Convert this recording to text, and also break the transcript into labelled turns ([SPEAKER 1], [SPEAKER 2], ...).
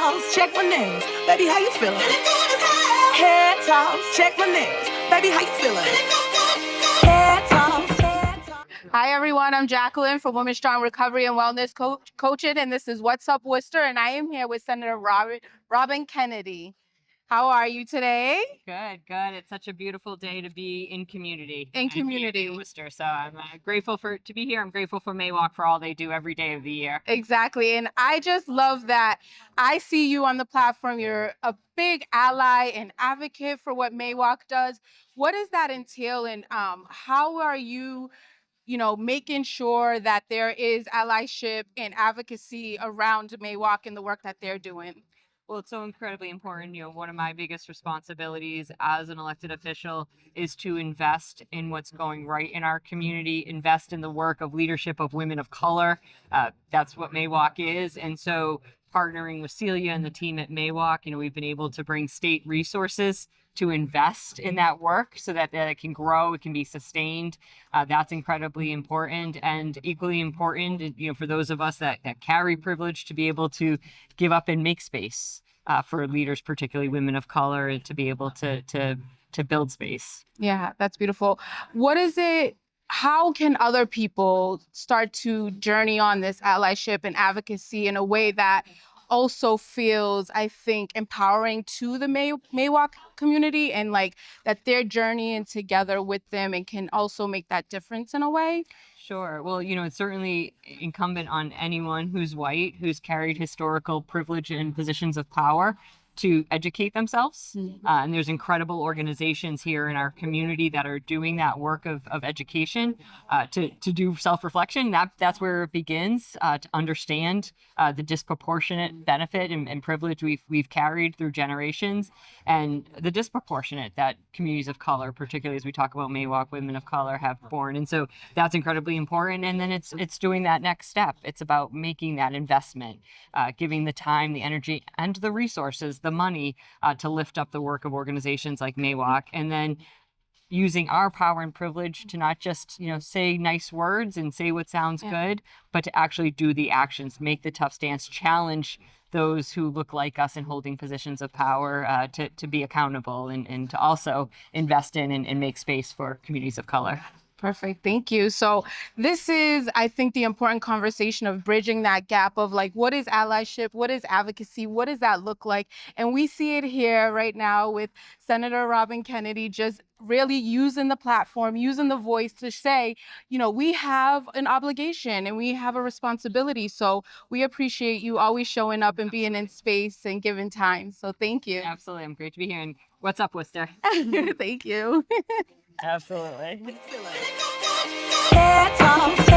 [SPEAKER 1] toss, check my nails. Baby, how you feeling? Head toss, check my nails. Baby, how you feeling? Head toss, head toss.
[SPEAKER 2] Hi, everyone. I'm Jacqueline from Women Strong Recovery and Wellness Coaching, and this is What's Up, Worcester, and I am here with Senator Robyn Kennedy. How are you today?
[SPEAKER 3] Good, good. It's such a beautiful day to be in community.
[SPEAKER 2] In community.
[SPEAKER 3] In Worcester. So I'm grateful to be here. I'm grateful for MAWOCC for all they do every day of the year.
[SPEAKER 2] Exactly. And I just love that I see you on the platform. You're a big ally and advocate for what MAWOCC does. What does that entail, and how are you making sure that there is allyship and advocacy around MAWOCC and the work that they're doing?
[SPEAKER 3] Well, it's so incredibly important. One of my biggest responsibilities as an elected official is to invest in what's going right in our community, invest in the work of leadership of women of color. That's what MAWOCC is. And so partnering with Celia and the team at MAWOCC, we've been able to bring state resources to invest in that work so that it can grow, it can be sustained. That's incredibly important, and equally important, for those of us that carry privilege, to be able to give up and make space for leaders, particularly women of color, and to be able to build space.
[SPEAKER 2] Yeah, that's beautiful. What is it? How can other people start to journey on this allyship and advocacy in a way that also feels, I think, empowering to the MAWOCC community, and that they're journeying together with them and can also make that difference in a way?
[SPEAKER 3] Sure. Well, it's certainly incumbent on anyone who's white, who's carried historical privilege and positions of power, to educate themselves. And there's incredible organizations here in our community that are doing that work of education, to do self-reflection. That's where it begins, to understand the disproportionate benefit and privilege we've carried through generations, and the disproportionate that communities of color, particularly as we talk about MAWOCC, women of color, have borne. And so that's incredibly important. And then it's doing that next step. It's about making that investment, giving the time, the energy, and the resources, the money, to lift up the work of organizations like MAWOCC, and then using our power and privilege to not just say nice words and say what sounds good, but to actually do the actions, make the tough stance, challenge those who look like us in holding positions of power, to be accountable, and to also invest in and make space for communities of color.
[SPEAKER 2] Perfect. Thank you. So this is, I think, the important conversation of bridging that gap of what is allyship? What is advocacy? What does that look like? And we see it here right now with Senator Robyn Kennedy just really using the platform, using the voice to say, we have an obligation and we have a responsibility. So we appreciate you always showing up and being in space and giving time. So thank you.
[SPEAKER 3] Absolutely. I'm great to be here. And what's up, Worcester?
[SPEAKER 2] Thank you.
[SPEAKER 3] Absolutely.
[SPEAKER 1] Head toss,